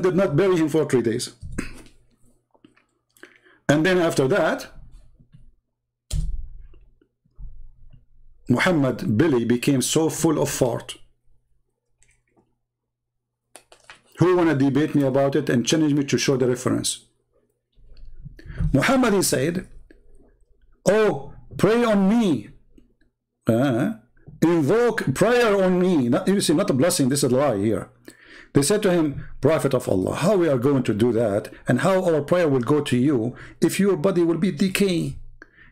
did not bury him for 3 days. And then after that, Muhammad Billy became so full of fart. Who want to debate me about it and challenge me to show the reference? Muhammad, he said, oh, pray on me. Invoke prayer on me. You see, not a blessing, this is a lie here. They said to him, Prophet of Allah, how we are going to do that, and how our prayer will go to you if your body will be decaying?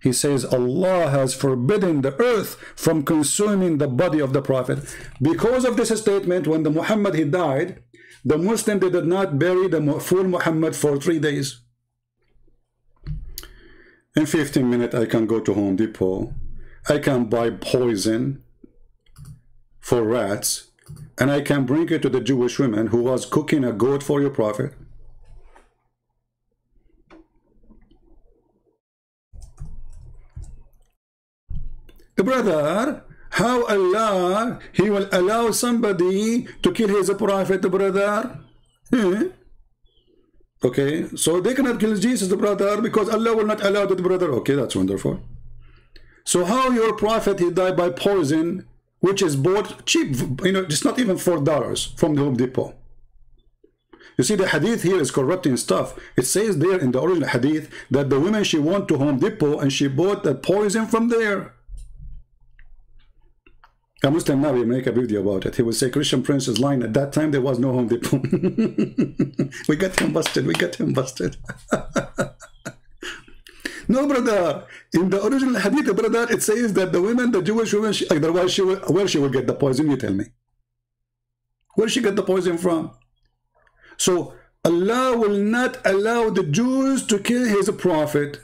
He says, Allah has forbidden the earth from consuming the body of the Prophet. Because of this statement, when the Muhammad, he died, the Muslim, they did not bury the full Muhammad for 3 days. In 15 minutes, I can go to Home Depot. I can buy poison for rats, and I can bring it to the Jewish woman who was cooking a goat for your Prophet. Brother, how Allah, he will allow somebody to kill his Prophet, brother? Okay, so they cannot kill Jesus, the brother, because Allah will not allow that, brother. Okay, that's wonderful. So how your Prophet, he died by poison, which is bought cheap, you know, it's not even $4 from the Home Depot. You see, the hadith here is corrupting stuff. It says there in the original hadith that the woman, she went to Home Depot and she bought the poison from there. A Muslim now will make a video about it. He will say Christian Prince is lying. At that time, there was no Home Depot. We got him busted. We got him busted. No, brother. In the original hadith, brother, it says that the women, the Jewish women, otherwise where she will get the poison, you tell me. Where she get the poison from? So Allah will not allow the Jews to kill his Prophet.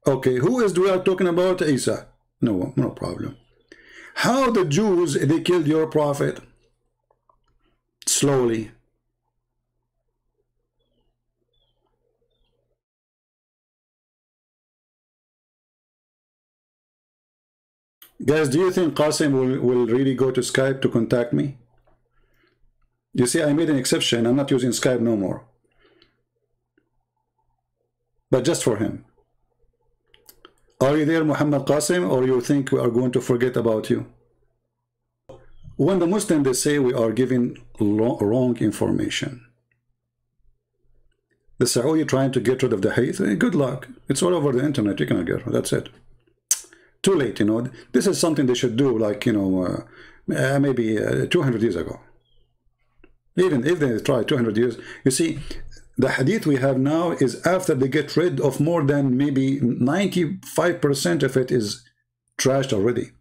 Okay, who is we are talking about? Isa. No, no problem. How the Jews, they killed your Prophet? Slowly. Guys, do you think Qasim will really go to Skype to contact me? You see, I made an exception. I'm not using Skype no more. But just for him. Are you there, Muhammad Qasim, or you think we are going to forget about you? When the Muslims, they say we are giving wrong information. The Saudi trying to get rid of the hadith, good luck. It's all over the internet. You cannot get it. That's it. Too late, you know. This is something they should do, like, you know, maybe 200 years ago. Even if they try 200 years. You see, the hadith we have now is after they get rid of more than maybe 95% of it is trashed already.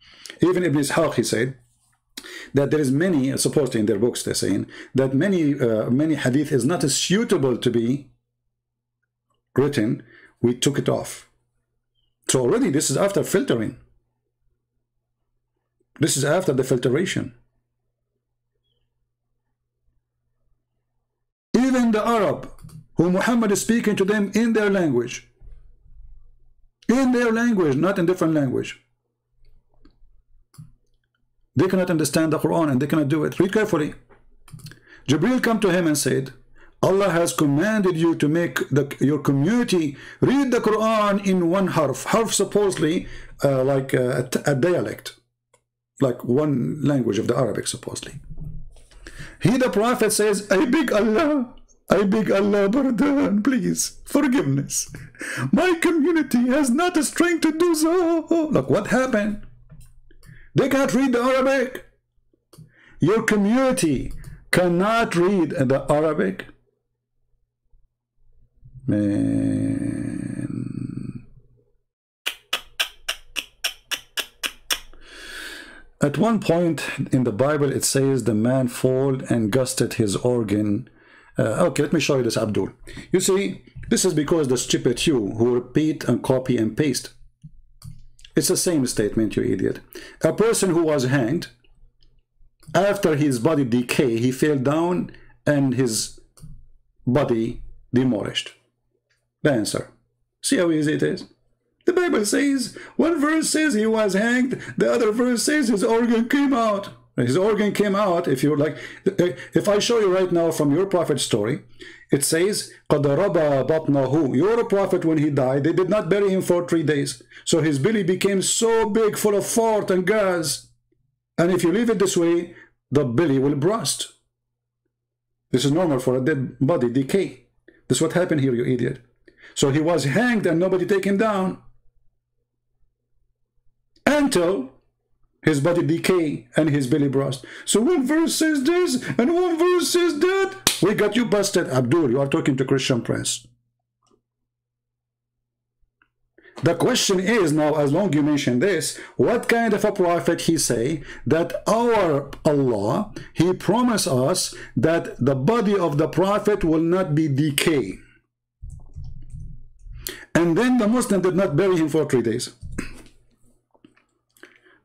Even Ibn Ishaq, he said that there is many, supposedly in their books they're saying, that many hadith is not suitable to be written. We took it off. So already this is after filtering. This is after the filtration. Even the Arab, who Muhammad is speaking to them in their language. In their language, not in different language. They cannot understand the Quran and they cannot do it. Read carefully. Jibreel come to him and said, Allah has commanded you to make your community read the Quran in one harf. Harf supposedly like a dialect. Like one language of the Arabic supposedly. He, the Prophet, says, I beg Allah, pardon, please, forgiveness. My community has not the strength to do so. Look, what happened? They can't read the Arabic. Your community cannot read the Arabic. Man. At one point in the Bible, it says the man fall and gusted his organ. Okay, let me show you this, Abdul. You see, this is because the stupid you who repeat and copy and paste. It's the same statement, you idiot. A person who was hanged, after his body decay, he fell down and his body demolished. The answer. See how easy it is? The Bible says, one verse says he was hanged, the other verse says his organ came out. His organ came out. If you like, if I show you right now from your prophet story, it says, قَدْ رَبَى بَطْنَهُ. Your prophet, when he died, they did not bury him for 3 days. So his belly became so big, full of fart and gas. And if you leave it this way, the belly will burst. This is normal for a dead body, decay. This is what happened here, you idiot. So he was hanged and nobody take him down until his body decay and his belly burst. So one verse says this and one verse says that. We got you busted. Abdul, you are talking to Christian Prince. The question is now, as long as you mention this, what kind of a prophet he say that our Allah, he promised us that the body of the prophet will not be decay. And then the Muslim did not bury him for 3 days.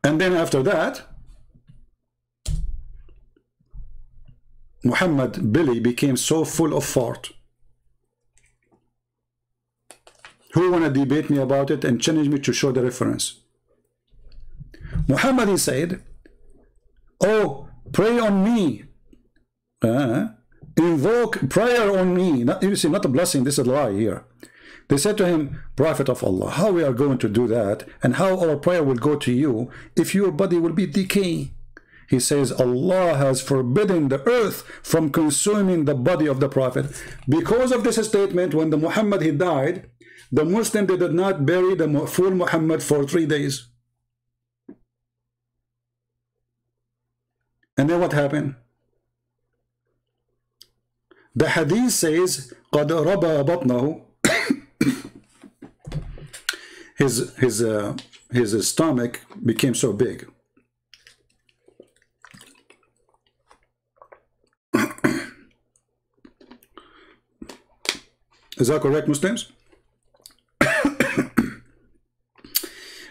And then after that, Muhammad belly became so full of fart. Who want to debate me about it and challenge me to show the reference? Muhammad, he said, oh, pray on me. Invoke prayer on me. Not, you see, not a blessing, this is a lie here. They said to him, Prophet of Allah, how we are going to do that and how our prayer will go to you if your body will be decaying? He says, Allah has forbidden the earth from consuming the body of the Prophet. Because of this statement, when the Muhammad, he died, the Muslim, they did not bury the full Muhammad for 3 days. And then what happened? The hadith says, قَدْ رَبَى بَطْنَهُ. His stomach became so big. Is that correct, Muslims?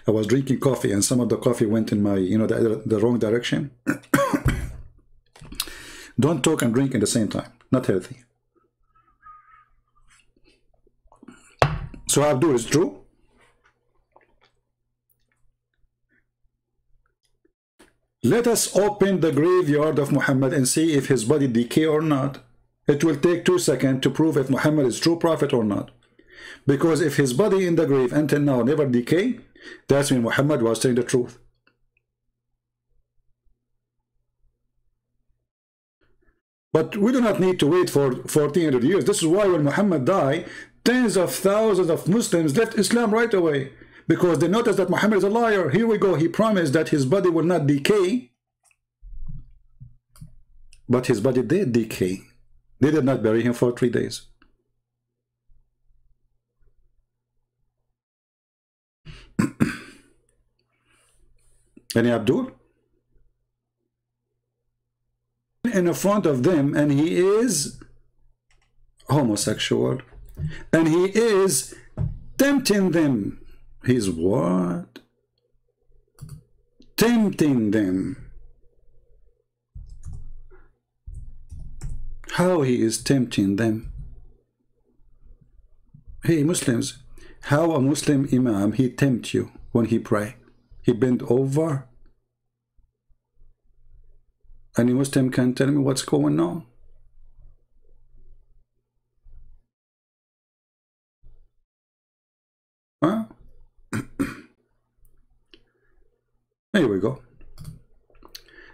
I was drinking coffee and some of the coffee went in my, the wrong direction. Don't talk and drink at the same time. Not healthy. So Abdul, is true? Let us open the graveyard of Muhammad and see if his body decay or not. It will take 2 seconds to prove if Muhammad is true prophet or not. Because if his body in the grave until now never decay, that's when Muhammad was telling the truth. But we do not need to wait for 1400 years. This is why when Muhammad died, tens of thousands of Muslims left Islam right away. Because they noticed that Muhammad is a liar. Here we go. He promised that his body will not decay. But his body did decay. They did not bury him for 3 days. Any Abdul? In front of them, and he is homosexual. And he is tempting them. He's what? Tempting them. How he is tempting them? Hey Muslims, how a Muslim Imam, he tempt you when he pray? He bend over? Any Muslim can tell me what's going on? Huh? Here we go.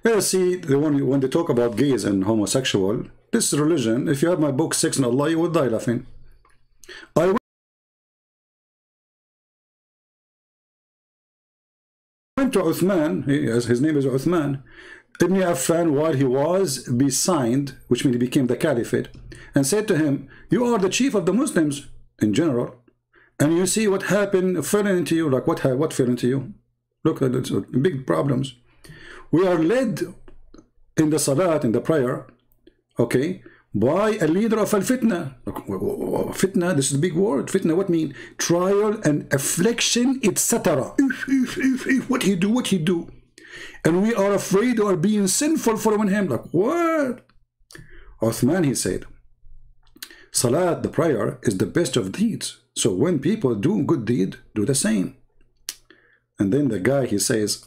Let's see, when they talk about gays and homosexual, this religion, if you have my book 6 in Allah, you would die laughing. I went to Uthman, his name is Uthman Ibn Affan, while he was besigned, which means he became the caliphate, and said to him, you are the chief of the Muslims in general, and you see what happened, fell into you. Like what fell into you? Look, it's big problems. We are led in the salat, in the prayer, okay, by a leader of al-fitna. Fitna, this is a big word. Fitna, what mean? Trial and affliction, etc. What he do? And we are afraid or being sinful following him. Like, what? Uthman, he said, salat, the prayer, is the best of deeds. So when people do good deed, do the same. And then the guy, he says,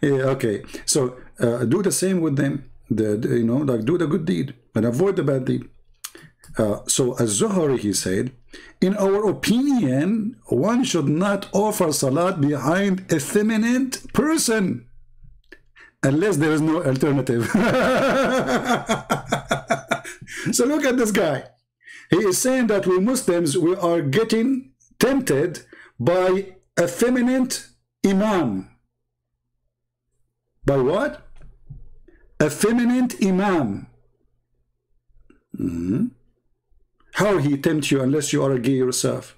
Yeah, okay. So do the same with them. You know, like do the good deed and avoid the bad deed. So Az-Zuhri, he said, in our opinion, one should not offer salat behind a feminine person unless there is no alternative. So look at this guy. He is saying that we Muslims, we are getting tempted by a feminine imam. By what? A feminine imam. How he tempt you unless you are a gay yourself?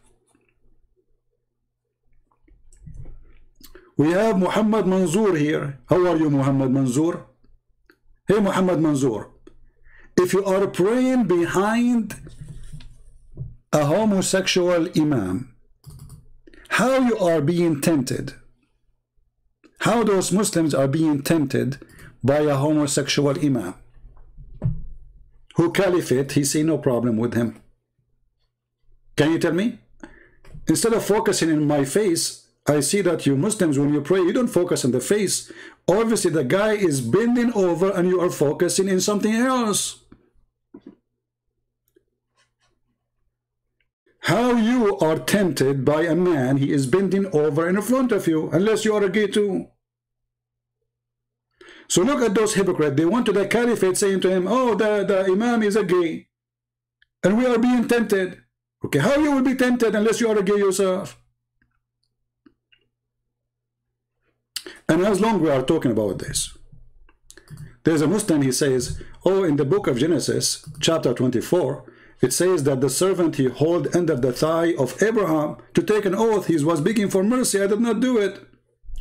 We have Muhammad Manzoor here. How are you, Muhammad Manzoor? Hey, Muhammad Manzoor. If you are praying behind a homosexual imam, how you are being tempted? How those Muslims are being tempted by a homosexual imam? Who caliphate, he see no problem with him. Can you tell me? Instead of focusing in my face, I see that you Muslims, when you pray, you don't focus on the face. Obviously, the guy is bending over and you are focusing in something else. How you are tempted by a man, he is bending over in front of you, unless you are a gay too. So look at those hypocrites. They went to the caliphate saying to him, oh, the imam is a gay. And we are being tempted. Okay, how you will be tempted unless you are a gay yourself? And as long we are talking about this, there's a Muslim, he says, oh, in the book of Genesis, chapter 24, it says that the servant, he hold end of the thigh of Abraham to take an oath. He was begging for mercy. I did not do it.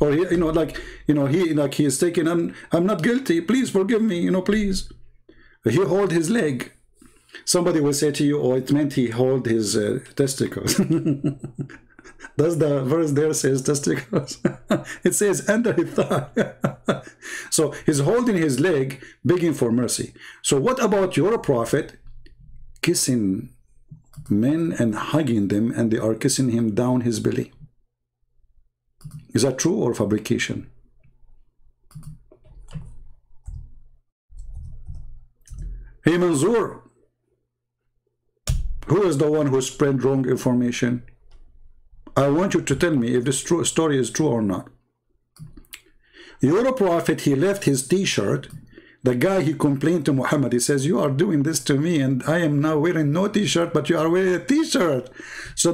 Or he, he is taking, I'm not guilty. Please forgive me, please. He hold his leg. Somebody will say to you, oh, it meant he hold his testicles. Does the verse there says testicles? It says under his thigh. So he's holding his leg, begging for mercy. So what about your prophet kissing men and hugging them, and they are kissing him down his belly? Is that true or fabrication? Hey Manzoor, who is the one who spread wrong information? I want you to tell me if this story is true or not. Your prophet, he left his t-shirt. The guy, he complained to Muhammad. He says, you are doing this to me and I am now wearing no t-shirt, but you are wearing a t-shirt. So